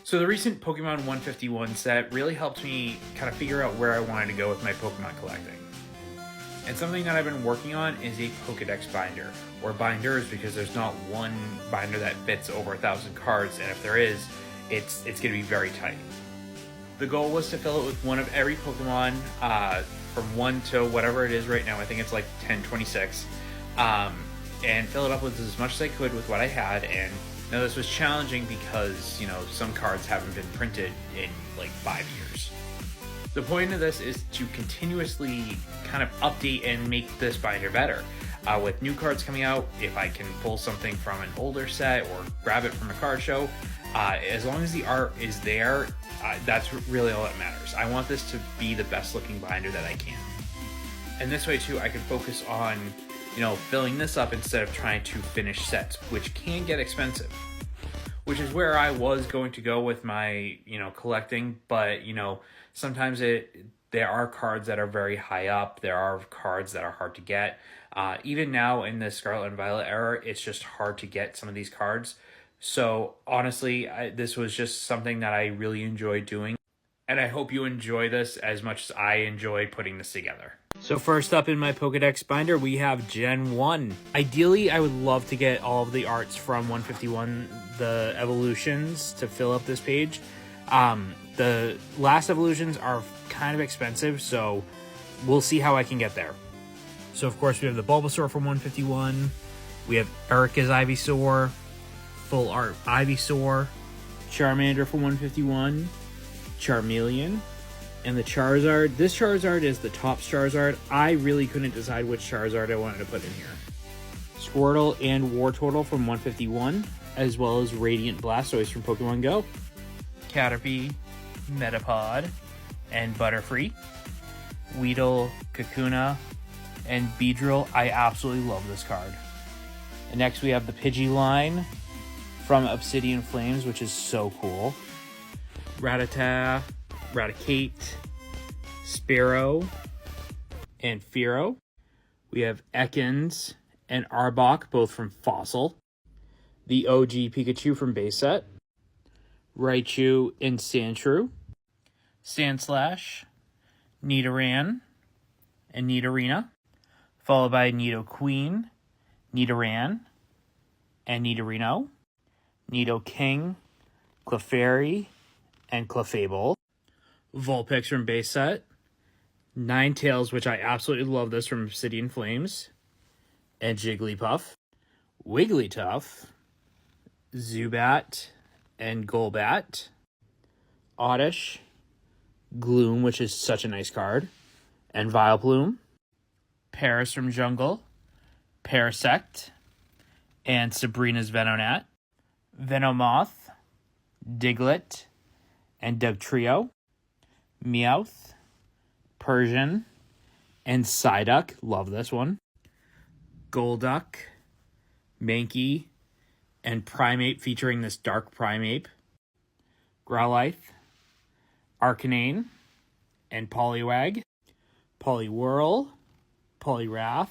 So the recent Pokemon 151 set really helped me kind of figure out where I wanted to go with my Pokemon collecting. And something that I've been working on is a Pokedex binder, or binders, because there's not one binder that fits over 1,000 cards, and if there is, it's going to be very tight. The goal was to fill it with one of every Pokemon, from 1 to whatever it is right now. I think it's like 1026, and fill it up with as much as I could with what I had. And now this was challenging because, you know, some cards haven't been printed in like 5 years. The point of this is to continuously kind of update and make this binder better. With new cards coming out, if I can pull something from an older set or grab it from a card show, as long as the art is there, that's really all that matters. I want this to be the best looking binder that I can. And this way too, I can focus on, you know, filling this up instead of trying to finish sets, which can get expensive. Which is where I was going to go with my, you know, collecting, but, you know, sometimes there are cards that are very high up. There are cards that are hard to get. Even now in the Scarlet and Violet era, it's just hard to get some of these cards. So honestly, this was just something that I really enjoyed doing. And I hope you enjoy this as much as I enjoy putting this together. So first up in my Pokedex binder, we have Gen 1. Ideally, I would love to get all of the arts from 151, the evolutions, to fill up this page. The last evolutions are kind of expensive, so we'll see how I can get there. So of course we have the Bulbasaur from 151. We have Erica's Ivysaur, full art Ivysaur, Charmander from 151, Charmeleon, and the Charizard. This Charizard is the top Charizard. I really couldn't decide which Charizard I wanted to put in here. Squirtle and Wartortle from 151, as well as Radiant Blastoise from Pokemon Go. Caterpie, Metapod, and Butterfree. Weedle, Kakuna, and Beedrill. I absolutely love this card. And next we have the Pidgey from Obsidian Flames, which is so cool. Rattata, Raticate, Spearow, and Fearow. We have Ekans and Arbok, both from Fossil. The OG Pikachu from base set. Raichu and Sandshrew. Sandslash, Nidoran, and Nidorina. Followed by Nidoqueen, Nidoran, and Nidorino. Nidoking, Clefairy, and Clefable. Vulpix from base set. Ninetales, which I absolutely love this, from Obsidian Flames. And Jigglypuff. Wigglytuff. Zubat, and Golbat. Oddish. Gloom, which is such a nice card. And Vileplume. Paris from Jungle. Parasect. And Sabrina's Venonat. Venomoth. Diglett. And Dugtrio. Meowth. Persian. And Psyduck. Love this one. Golduck. Mankey. And Primeape, featuring this dark Primeape. Growlithe. Arcanine. And Poliwag. Poliwhirl. Poliwrath.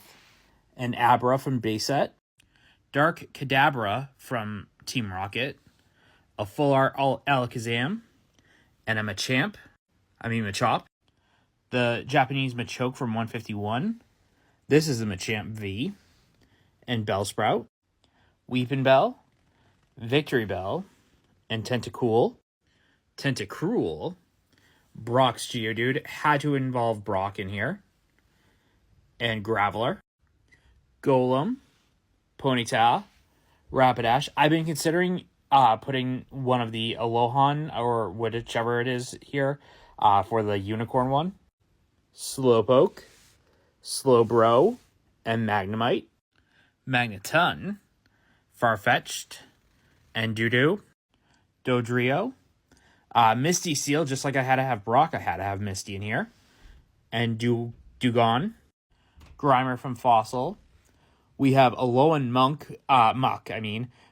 And Abra from base set. Dark Kadabra from Team Rocket. A full art Alakazam. And a Machop. The Japanese Machoke from 151. This is the Machamp V. And Bellsprout. Weepinbell. Victorybell. And Tentacool. Brock's Geodude. Had to involve Brock in here. And Graveler. Golem. Ponyta. Rapidash. I've been considering putting one of the Alolan, or whichever it is here, for the unicorn one. Slowpoke. Slowbro. And Magnemite. Magneton. Farfetch'd. And Doodoo. Dodrio. Misty Seal, just like I had to have Brock, I had to have Misty in here. And Dugong. Grimer from Fossil. We have Alolan Muck,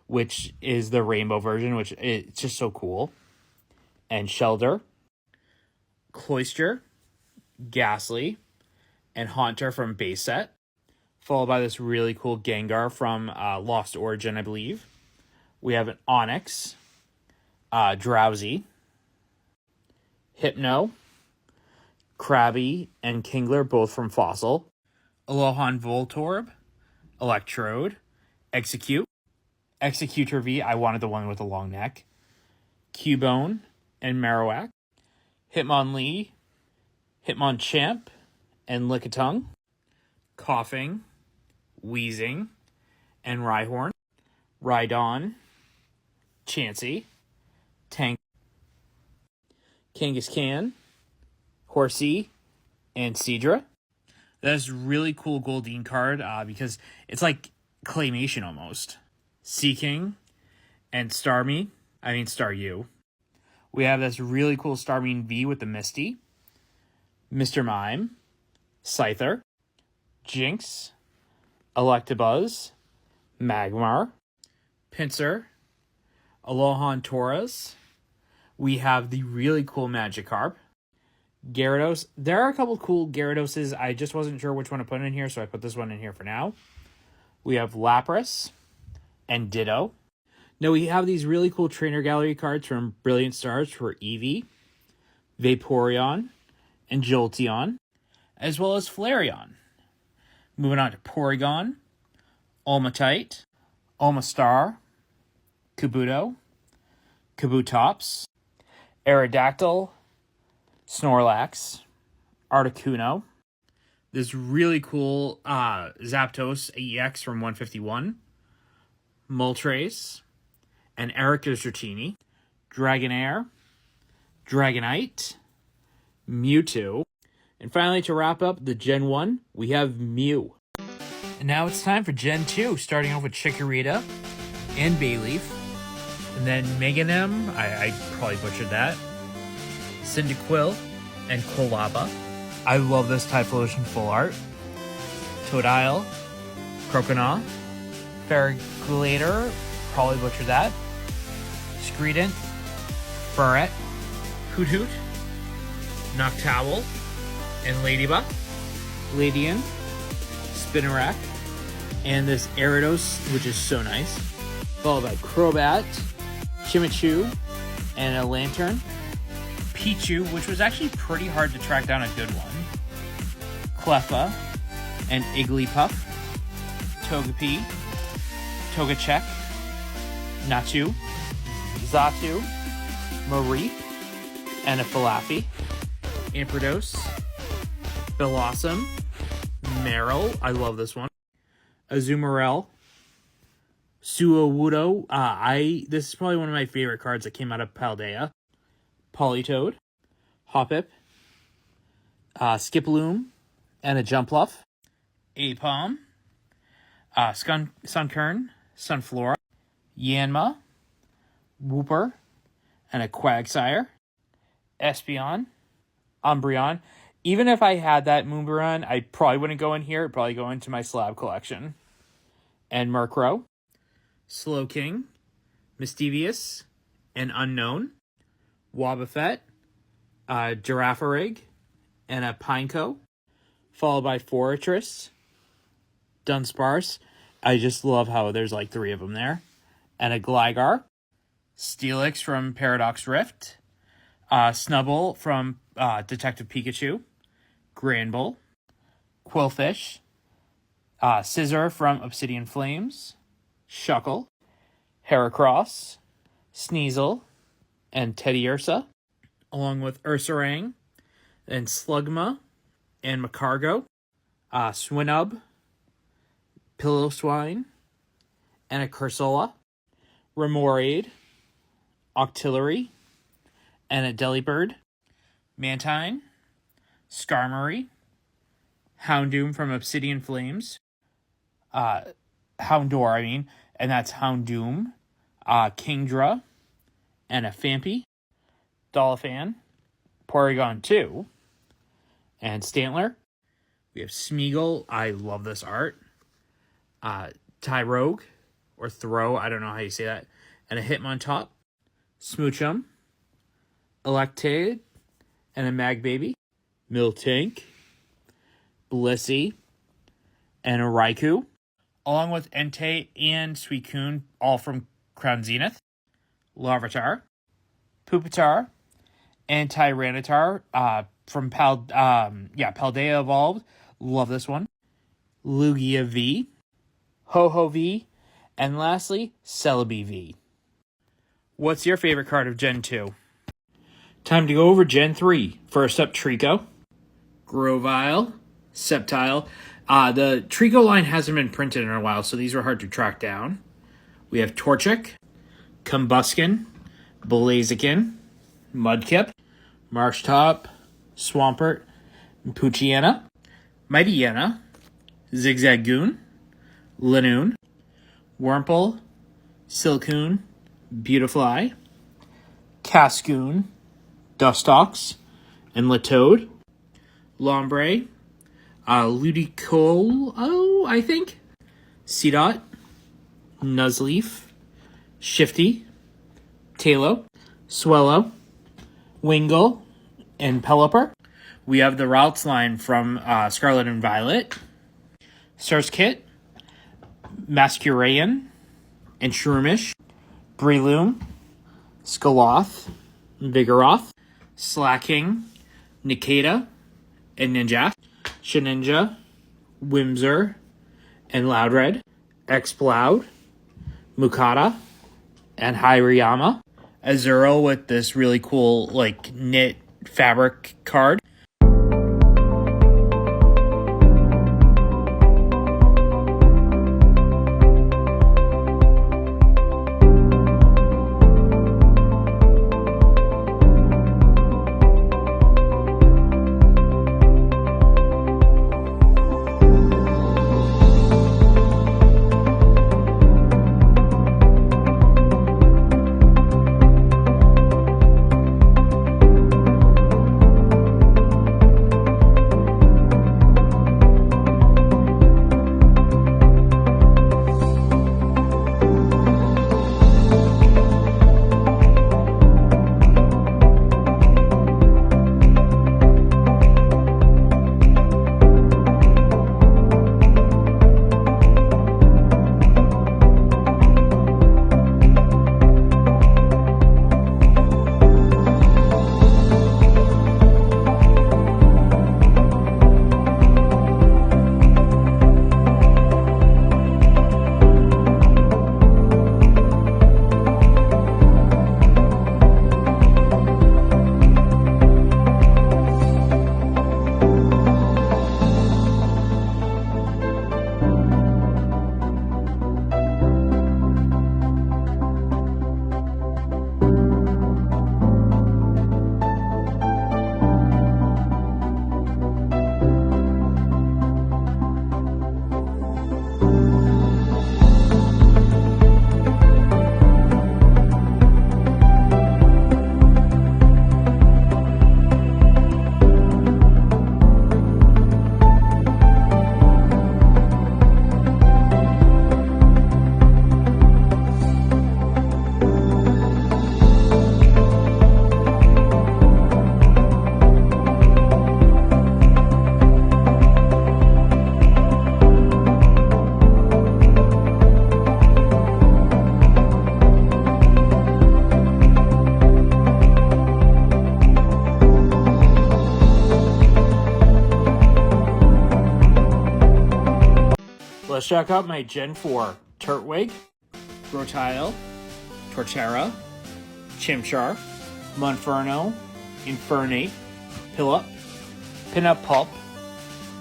which is the rainbow version, which it's just so cool. And Shelder. Cloyster. Ghastly. And Haunter from base set. Followed by this really cool Gengar from Lost Origin, I believe. We have an Onix. Drowsy, Hypno, Krabby, and Kingler, both from Fossil, Alohan Voltorb, Electrode, Executor V, I wanted the one with the long neck, Cubone, and Marowak, Hitmonlee, Hitmonchamp, and Lickitung, Coughing, Wheezing, and Rhyhorn, Rhydon, Chansey, Tank, Kangaskhan, Horsey, and Seadra. That's a really cool Goldeen card because it's like claymation almost. Seaking and Staryu. We have this really cool Starmie V with the Misty, Mr. Mime, Scyther, Jinx, Electabuzz, Magmar, Pinsir, Alohan Tauros. We have the really cool Magikarp, Gyarados. There are a couple cool Gyaradoses. I just wasn't sure which one to put in here, so I put this one in here for now. We have Lapras and Ditto. Now we have these really cool trainer gallery cards from Brilliant Stars for Eevee, Vaporeon, and Jolteon, as well as Flareon. Moving on to Porygon, Almatite, Almastar, Kabuto, Kabutops, Aerodactyl, Snorlax, Articuno, this really cool Zapdos EX from 151, Moltres, and Erika's Dratini, Dragonair, Dragonite, Mewtwo, and finally to wrap up the Gen 1, we have Mew. And now it's time for Gen 2, starting off with Chikorita and Bayleaf, and then Meganem, I probably butchered that, Cyndaquil, and Kolaba. I love this Typhlosion full art. Totodile, Croconaw, Feraligatr, probably butchered that, Screedent, Burret, Hoothoot, Noctowl, and Ladybug, Ladian, Spinarak, and this Gyarados, which is so nice, followed by Crobat, Chimichu, and a Lantern, Pichu, which was actually pretty hard to track down a good one, Cleffa, and Igglypuff, Togepi, Togecheck, Natu, Xatu, Mareep, and a Falafi, Ampharos, Bellossom, Meryl, I love this one, Azumarill, Suawudo, this is probably one of my favorite cards that came out of Paldea, Politoed, Hoppip, Skiploom, and a Jumpluff, Apom, Sunkern, Sunflora, Yanma, Wooper, and a Quagsire, Espeon, Umbreon. Even if I had that Moonbaron, I probably wouldn't go in here. It'd probably go into my slab collection. And Murkrow, Slowking, Mischievous, and Unknown, Wobbuffet, Girafarig, and a Pineco, followed by Forretress, Dunsparce. I just love how there's like 3 of them there. And a Gligar, Steelix from Paradox Rift, Snubbull from Detective Pikachu, Granbull, Quillfish, Scizor from Obsidian Flames, Shuckle, Heracross, Sneasel, and Teddiursa, along with Ursaring, and Slugma, and Macargo, Swinub, Piloswine, and a Cursola, Remoraid, Octillery, and a Delibird, Mantine, Skarmory, Houndoom from Obsidian Flames, Houndour, and that's Houndoom, Kingdra, and a Phanpy, Doliphan, Porygon 2, and Stantler. We have Smeagol, I love this art, Tyrogue, or Throw, I don't know how you say that, and a Hitmontop, Smoochum, Electate, and a Magbaby, Miltank, Blissey, and a Raikou, along with Entei and Suicune, all from Crown Zenith, Larvitar, Pupitar, and Tyranitar Paldea Evolved. Love this one. Lugia V, Ho-Ho V, and lastly, Celebi V. What's your favorite card of Gen 2? Time to go over Gen 3. First up, Trico, Grovyle, Sceptile. The Trico line hasn't been printed in a while, so these were hard to track down. We have Torchic, Combuskin, Blaziken, Mudkip, Marshtop, Swampert, Poochyena, Mightyena, Zigzagoon, Linoon, Wurmple, Silcoon, Beautifly, Cascoon, Dustox, and Latoad, Lombre, Ludicolo, I think, Seedot, Nuzleaf, Shifty, Talo, Swellow, Wingull, and Pelipper. We have the Routes line from Scarlet and Violet, Surskit, Masquerain, and Shroomish, Breloom, Skaloth, Vigoroth, Slacking, Nikita, and Ninja, Shedinja, Whimsir, and Loudred, Exploud, Mukata, and Hirayama. Azuro with this really cool, knit fabric card. Let's check out my Gen 4 Turtwig, Grotile, Torterra, Chimchar, Monferno, Infernape, Pillup, Pinup Pulp,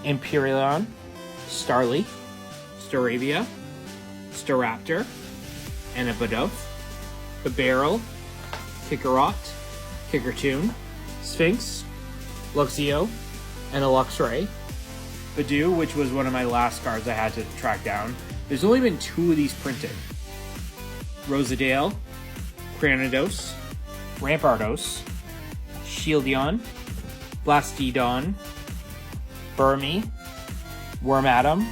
Imperion, Starly, Staravia, Staraptor, Anabadoth, Babarrel, Kikarot, Kickertoon, Sphinx, Luxio, and a Luxray. Badoo, which was one of my last cards I had to track down. There's only been 2 of these printed. Rosedale, Cranidos, Rampardos, Shieldon, Blastodon, Burmy, Wormadam,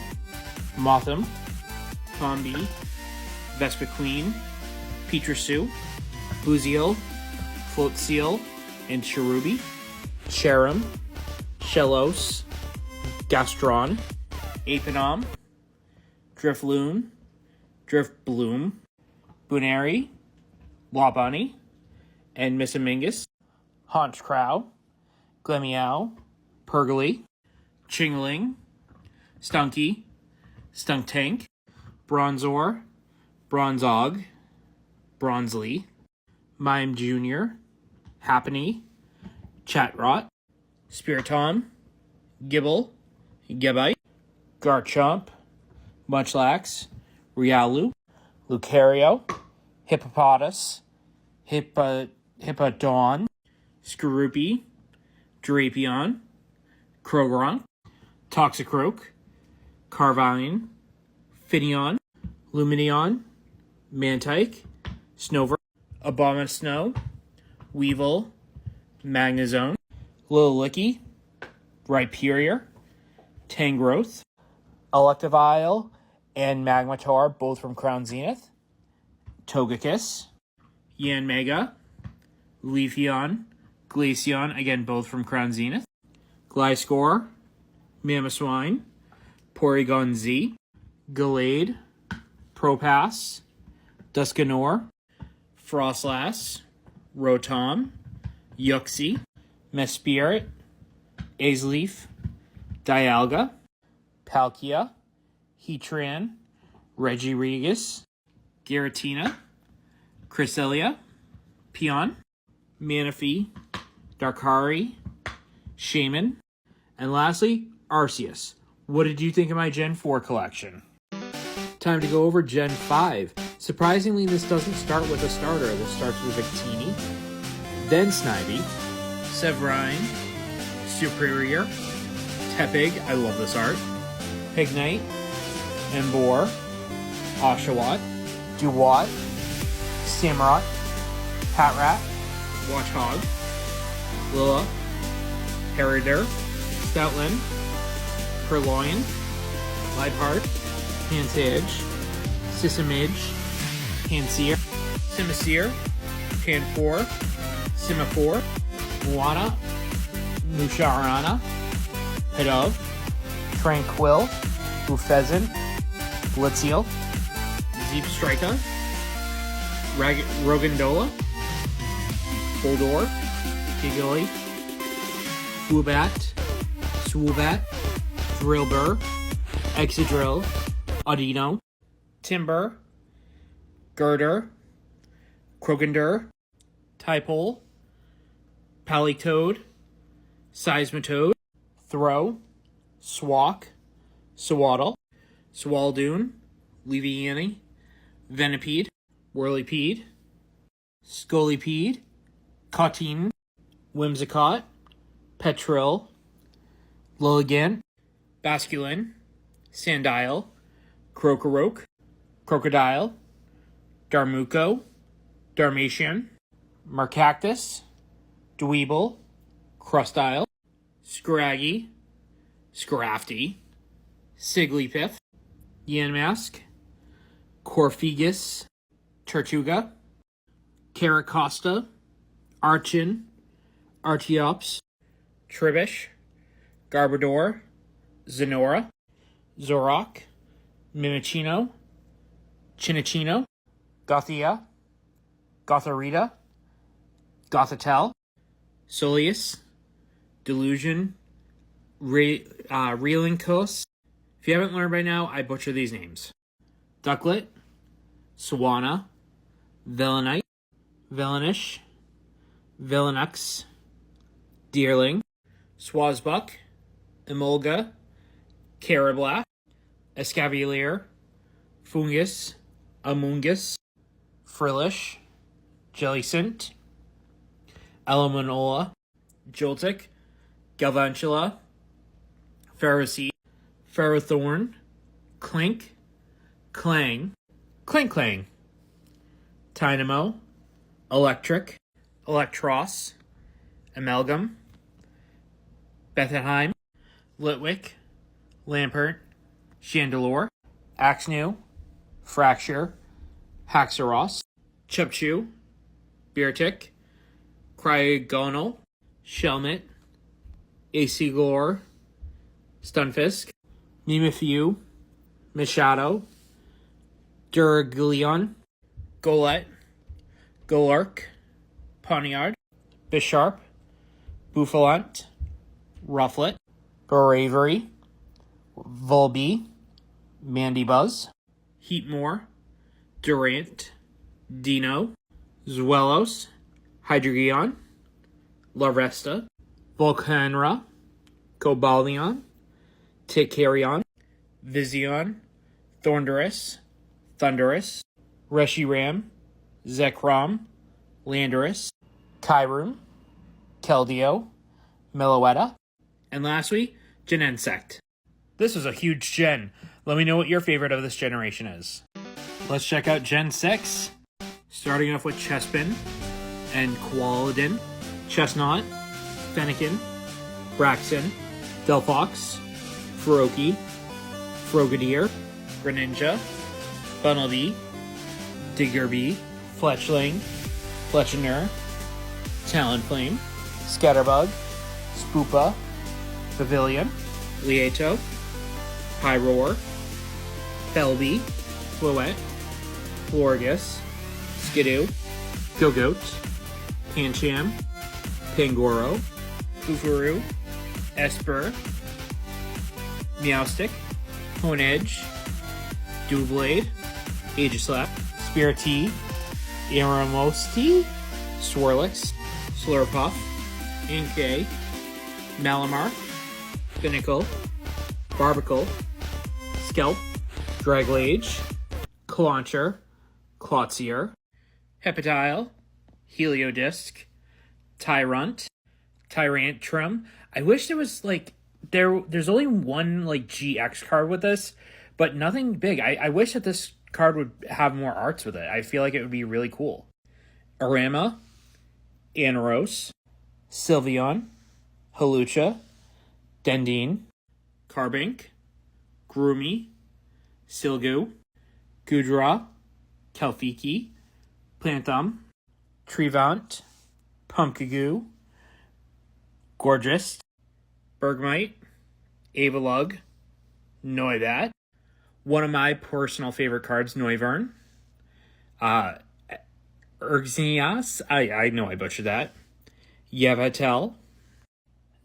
Motham, Combi, Vespiquen, Petrasue, Buziel, Floatseal, and Cherubi, Cherim, Shellos, Gastron, Apenom, Drifloon, Driftbloom, Bunary, Wabunny, and Missamingus, Honchcrow, Glemeow, Pergly, Chingling, Stunky, Stunktank, Bronzor, Bronzog, Bronzely, Mime Jr., Happiny, Chatrot, Spiritomb, Gibble, Gebite, Garchomp, Munchlax, Riolu, Lucario, Hippopotas, Hippodon, Skorupi, Drapion, Krogerunk, Toxicroak, Carvine, Finneon, Lumineon, Mantike, Snover, Abomasnow, Weevil, Magnezone, Littlewicky, Rhyperior, Tangrowth, Electivire, and Magmataur, both from Crown Zenith, Togekiss, Yanmega, Leafeon, Glaceon, again both from Crown Zenith, Gliscor, Mamoswine, Porygon Z, Gallade, Propass, Dusknoir, Frostlass, Rotom, Yuxie, Mespirit, Azleaf, Dialga, Palkia, Heatran, Regiregus, Giratina, Cresselia, Peon, Manaphy, Darkari, Shaman, and lastly, Arceus. What did you think of my Gen 4 collection? Time to go over Gen 5. Surprisingly, this doesn't start with a starter. This starts with Victini, then Snivy, Severine, Superior, Tepig, I love this art, Pignite, Emboar, Oshawott, Duwat, Samurott, Patrat, Watchhog, Lilla, Harrider, Stoutland, Purloin, Liebhardt, Pansage, Sissamage, Pansear, Simisear, Panfor, Semaphore, Moana, Musharana, Pidove, Tranquil, Bufezin, Blitzeal, Zeepstrika, Rogandola, Boldor, Giggly, Woobat, Swoobat, Drillbur, Excadrill, Audino, Timber, Girder, Croagonder, Typole, Palitoad, Seismitoad, Throw, Swak, Swaddle, Swaldoon, Leviani, Venipede, Whirlipede, Scolipede, Cotine, Whimsicott, Petril, Lilligant, Basculin, Sandile, Crocoroke, Crocodile, Darmuko, Darmatian, Marcactus, Dweeble, Crustile, Scraggy, Scrafty, Sigglypiff, Yanmask, Corphigus, Tortuga, Caracosta, Archin, Archeops, Tribbish, Garbodor, Zenora, Zorok, Mimicino, Chinachino, Gothia, Gotharita, Gothitelle, Soleus, Delusion, Realincos. If you haven't learned by now, I butcher these names. Ducklet, Swana, Velenite, Velenish, Velenux, Deerling, Swazbuck, Emolga, Carablast, Escavalier, Fungus, Amoongus, Frillish, Jellicent, Elemanola, Joltik, Galvantula, Ferroseed, Ferrothorn, Clink, Clang, Clang, Tynamo, Electric, Electros, Amalgam, Bethenheim, Litwick, Lampert, Chandelure, Axnew, Fracture, Haxoros, Chubchu, Beartic, Cryogonal, Shelmet, Acegor, Stunfisk, Mimikyu, Machado, Duraglion, Golett, Golark, Poniard, Bisharp, Bouffalant, Rufflet, Bravery, Volby, Mandibuzz, Heatmore, Durant, Dino, Zwelos, Hydreigon, Larvesta, Volcanra, Cobalion, Tikarion, Vizion, Thorndurus, Thundurus, Reshiram, Zekrom, Landorus, Kyroom, Keldeo, Meloetta, and lastly, Genensect. This was a huge gen. Let me know what your favorite of this generation is. Let's check out Gen 6. Starting off with Chespin and Qualadin, Chestnut, Fennekin, Braxton, Delphox, Froakie, Frogadier, Greninja, Bunnelby, Diggerbee, Fletchling, Fletchinder, Talonflame, Scatterbug, Spoopa, Pavilion, Lieto, Pyroar, Felby, Fluet, Florges, Skidoo, Gogoat, Pancham, Pangoro, Fufuru, Esper, Meowstic, Honedge, Doublade, Aegislap, Spiritea, Aeromosti, Swirlix, Slurpuff, Inkay, Malamar, Pinnacle, Barbicle, Skelp, Draglage, Clauncher, Clotsier, Hepatile, Heliodisc, Tyrantrum. I wish there was there's only one GX card with this, but nothing big. I wish that this card would have more arts with it. I feel like it would be really cool. Arama, Aneros, Sylveon, Hawlucha, Dendine, Carbink, Groomy, Silgu, Gudra, Kelfiki, Planthum, Trevant, Pumpkagoo, Gorgeous, Bergmite, Avalugg, Noibat, one of my personal favorite cards, Noivern, Erxenias, I know I butchered that, Yveltal,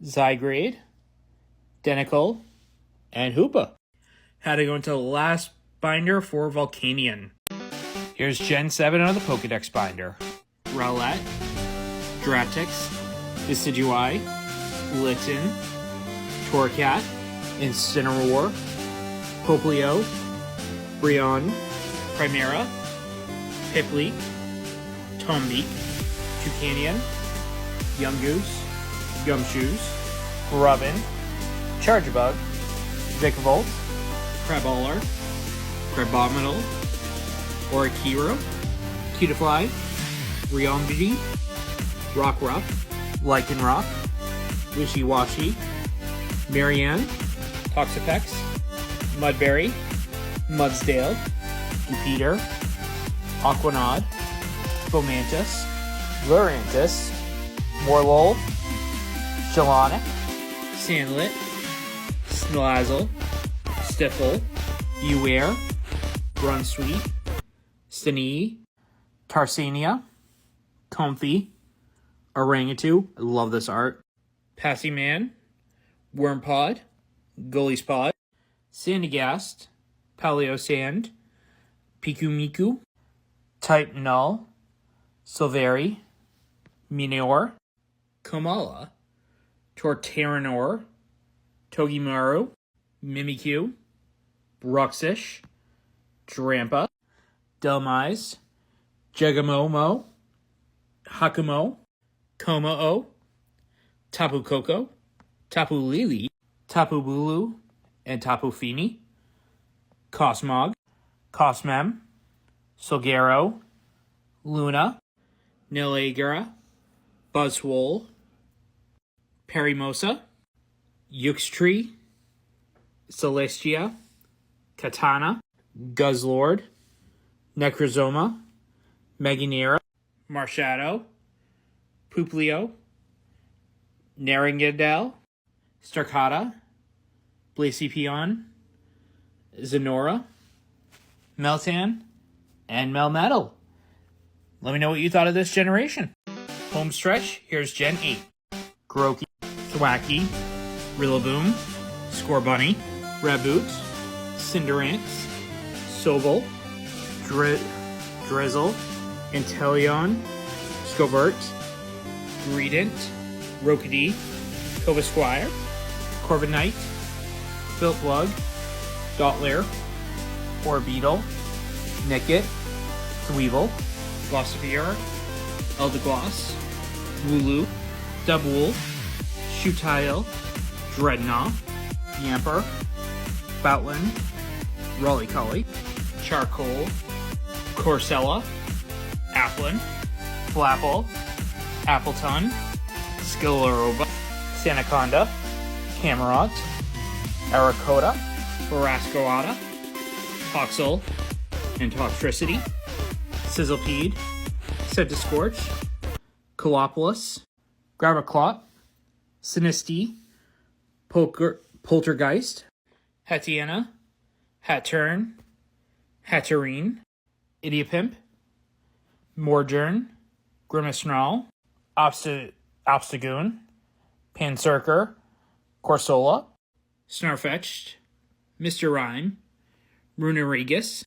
Zygrade, Denical, and Hoopa. Had to go into the last binder for Volcanion. Here's Gen 7 of the Pokedex binder. Rowlet, Dratix, Decidueye, Litten, Torcat, Incineroar, Poplio, Brionne, Primera, Piplup, Tombeak, Toucanion, Yungoos, Gumshoes, Grubbin, Charjabug, Vikavolt, Crabrawler, Crabominal, Orikiro, Cutiefly, Riombi, Rockruff, Lycanroc, Wishiwashi, Marianne, Toxapex, Mudberry, Mudsdale, Dupeter, Aquanaut, Fomantis, Lurantis, Morlul, Shalonic, Sandlit, Sneasel, Stifle, Beware, Brunsweet, Stanii, Tarsania, Comfy, Orangatu, I love this art, Passy-Man, Wormpod, Gullyspot, Sandygast, Paleosand, Pikuniku, Type Null, Silveri, Minior, Komala, Torterranor, Togimaru, Mimikyu, Bruxish, Drampa, Delmise, Jagamomo, Hakumo, Komao, Tapu Koko, Tapu Lili, Tapu Bulu, and Tapu Fini, Cosmog, Cosmem, Solgaro, Luna, Nilagra, Buzzwole, Perimosa, Uxtree, Celestia, Katana, Guzzlord, Necrozoma, Meganera, Marshadow, Puplio, Naringadel, Starcata, Blacipion, Zenora, Meltan, and Melmetal. Let me know what you thought of this generation. Home stretch, here's Gen 8. Grookey, Thwacky, Rillaboom, Scorbunny, Raboot, Cinderace, Sobel, Drizzle, Inteleon, Scovert, Greedent, Rookidee, Cobasquire, Corviknight, Filtplug, Dottler, Orbeetle, Nickit, Dweevil, Glossifier, Eldegoss, Wooloo, Dubwool, Shootile, Dreadnought, Yamper, Boutland, Rollycully, Charcoal, Corcella, Applin, Flapple, Appleton, Skilleroba, Sandaconda, Camerot, Arakota, Barascoata, Toxel, and Toxtricity, Sizzlepede, Centiskorch, Colopolis, Graviclop, Sinistea, Poltergeist, Hatiana, Hattern, Hatterene, Idiopimp, Mordjern, Grimmsnarl, Obstagoon, Pancirker, Corsola, Snarfetch'd, Mr. Rhyme, Runerigus,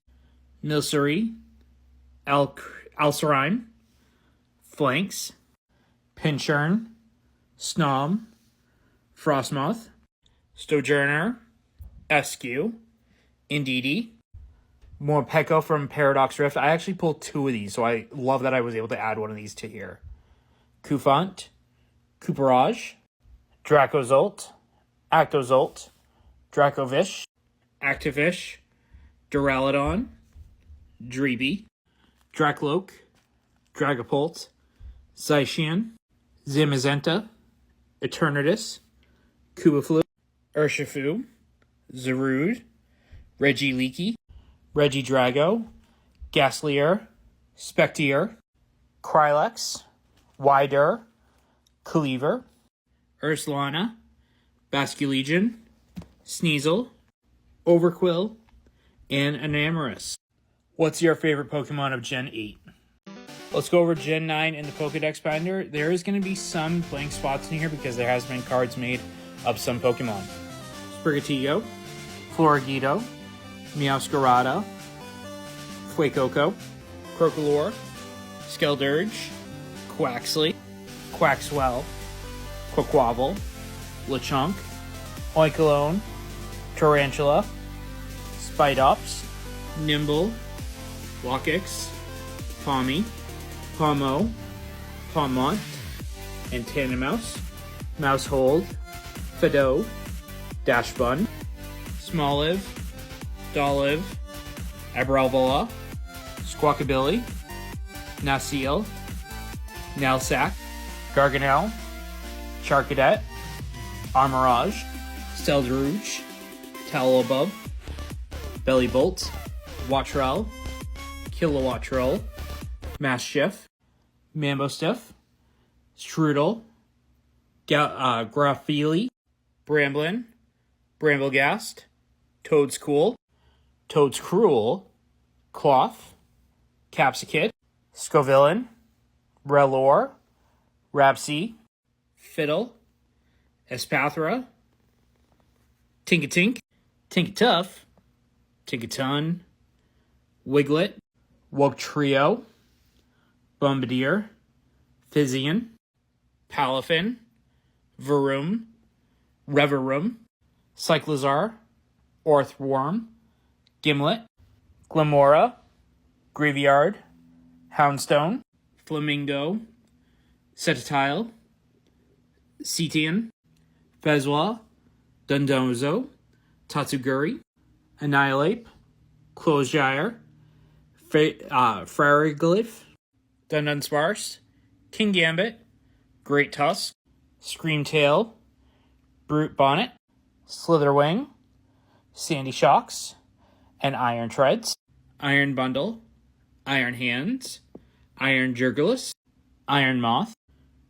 Milcery, Alcerine, Flanks, Pinchurn, Snom, Frostmoth, Stojourner, Eskew, Indeedee, Morpeko from Paradox Rift. I actually pulled 2 of these, so I love that I was able to add one of these to here. Cufant, Cooperage, Dracozolt, Actozolt, Dracovish, Activish, Duraludon, Dreeby, Dracloak, Dragapult, Zacian, Zamazenta, Eternatus, Kubaflu, Urshifu, Zarude, Regieleki, Regidrago, Gaslier, Spectier, Krylex, Wider, Cleaver, Urslana, Basculegion, Sneasel, Overquill, and Enamorus. What's your favorite Pokemon of Gen 8? Let's go over Gen 9 in the Pokedex binder. There is going to be some blank spots in here because there has been cards made of some Pokemon. Sprigatito, Floragito, Meowscarada, Fuecoco, Crocolore, Skeldurge, Quaxley, Quaxwell, Quaquaval, Lechonk, Oinkologne, Tarantula, Spidops, Nimble, Lockix, Tommy, Pomo, Pomont, and Tandemaus, Mousehold, Fido, Dashbun, Smoliv, Dolive, Abrelvola, Squawkabilly, Nacil, Nalsac, Garganel, Charcadet, Armorage, Steldrouge, Talabub, Bellybolt, Wattrell, Kilowattrell, Mastiff, Mambostiff, Strudel, Graphili, Bramblin, Bramblegast, Toadscool, Toadscruel, Cloth, Capsicid, Scovillain, Rellor, Rapsy, Fiddle, Espathra, Tinkatink, Tinkatuff, Tinkaton, Wiglet, Wugtrio, Bombardier, Physian, Palafin, Varoom, Reverum, Cyclizar, Orthworm, Gimlet, Glamora, Graveyard, Houndstone, Flamingo, Cetile, Cetian, Fezwa, Dundozo, Tatsuguri, Annihilate, Closegyre, Frariglyph, Dunsparce, King Gambit, Great Tusk, Screamtail, Brute Bonnet, Slitherwing, Sandy Shocks, and Iron Treads, Iron Bundle, Iron Hands, Iron Jurgulus, Iron Moth,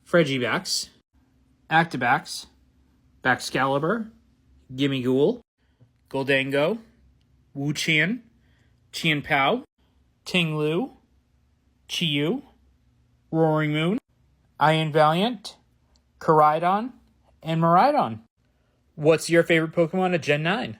Fregibax, Actibax, Baxcalibur, Gimmighoul, Goldango, Wuqian, Qianpao, Tinglu, Chiyu, Roaring Moon, Iron Valiant, Koraidon, and Miraidon. What's your favorite Pokemon at Gen 9?